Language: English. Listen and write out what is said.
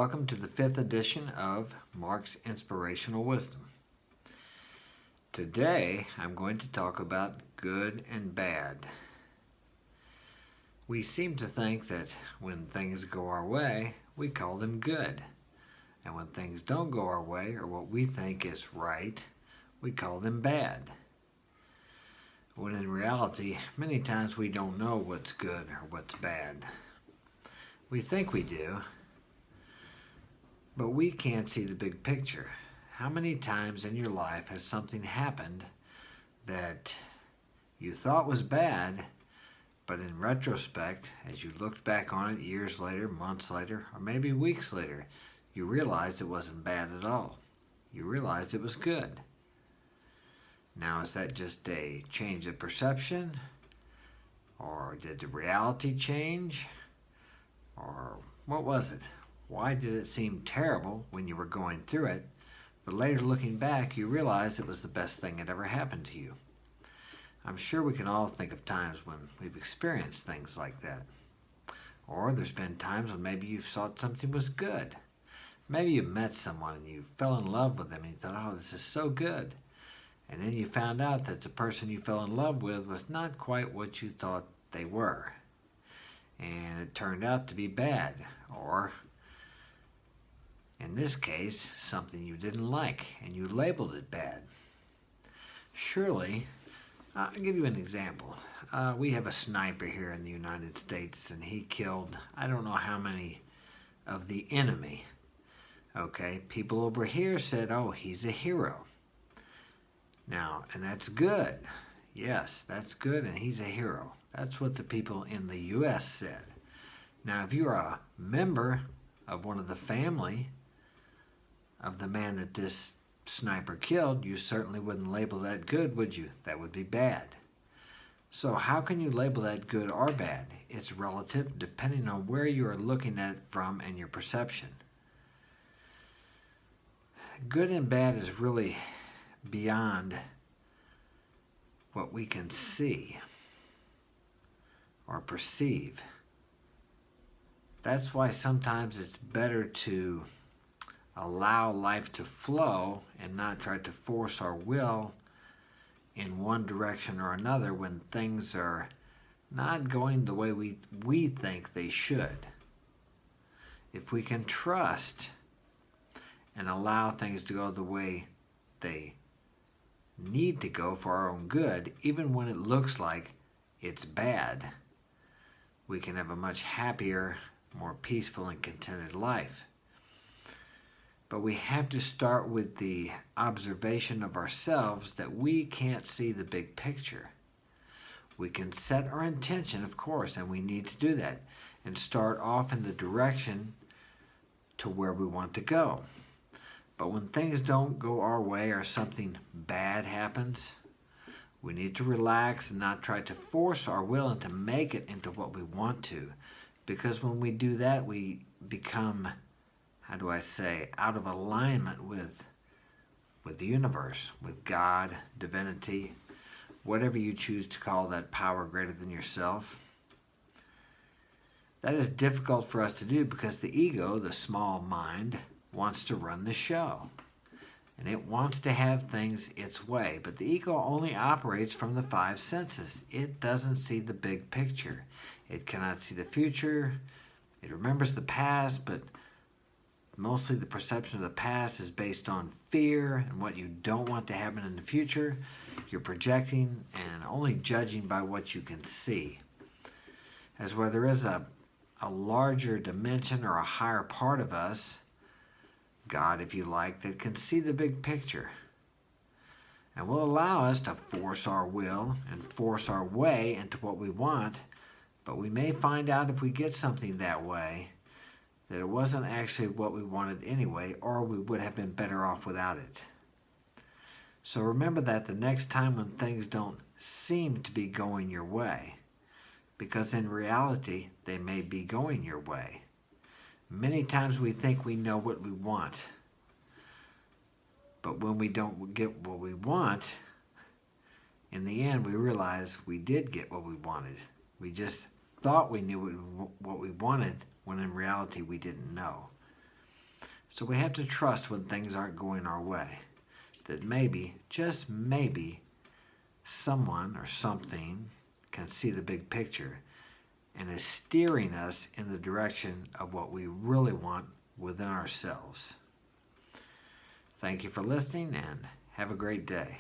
welcome to the 5th edition of Mark's Inspirational Wisdom. Today, I'm going to talk about good and bad. We seem to think that when things go our way, we call them good. And when things don't go our way, or what we think is right, we call them bad. When in reality, many times we don't know what's good or what's bad. We think we do, but we can't see the big picture. How many times in your life has something happened that you thought was bad, but in retrospect, as you looked back on it years later, months later, or maybe weeks later, you realized it wasn't bad at all. You realized it was good. Now, is that just a change of perception? Or did the reality change? Or what was it? Why did it seem terrible when you were going through it, but later looking back, you realized it was the best thing that ever happened to you? I'm sure we can all think of times when we've experienced things like that. Or there's been times when maybe you thought something was good. Maybe you met someone and you fell in love with them and you thought, oh, this is so good. And then you found out that the person you fell in love with was not quite what you thought they were. And it turned out to be bad, or in this case, something you didn't like, and you labeled it bad. Surely, I'll give you an example. We have a sniper here in the United States, and he killed, I don't know how many of the enemy. Okay, people over here said, oh, he's a hero. Now, and that's good. Yes, that's good, and he's a hero. That's what the people in the U.S. said. Now, if you're a member of one of the family of the man that this sniper killed, you certainly wouldn't label that good, would you? That would be bad. So how can you label that good or bad? It's relative depending on where you are looking at it from and your perception. Good and bad is really beyond what we can see or perceive. That's why sometimes it's better to allow life to flow and not try to force our will in one direction or another when things are not going the way we think they should. If we can trust and allow things to go the way they need to go for our own good, even when it looks like it's bad, we can have a much happier, more peaceful and contented life. But we have to start with the observation of ourselves that we can't see the big picture. We can set our intention, of course, and we need to do that, and start off in the direction to where we want to go. But when things don't go our way or something bad happens, we need to relax and not try to force our will and to make it into what we want to. Because when we do that, we become, out of alignment with the universe, with God, divinity, whatever you choose to call that power greater than yourself. That is difficult for us to do because the ego, the small mind, wants to run the show. And it wants to have things its way. But the ego only operates from the 5 senses. It doesn't see the big picture. It cannot see the future. It remembers the past, but mostly the perception of the past is based on fear and what you don't want to happen in the future. You're projecting and only judging by what you can see. As where there is a larger dimension or a higher part of us, God, if you like, that can see the big picture and will allow us to force our will and force our way into what we want, but we may find out if we get something that way that it wasn't actually what we wanted anyway, or we would have been better off without it. So remember that the next time when things don't seem to be going your way, because in reality they may be going your way. Many times we think we know what we want, but when we don't get what we want, in the end we realize we did get what we wanted. We just thought we knew what we wanted, when in reality we didn't know. So we have to trust when things aren't going our way, that maybe, just maybe, someone or something can see the big picture and is steering us in the direction of what we really want within ourselves. Thank you for listening and have a great day.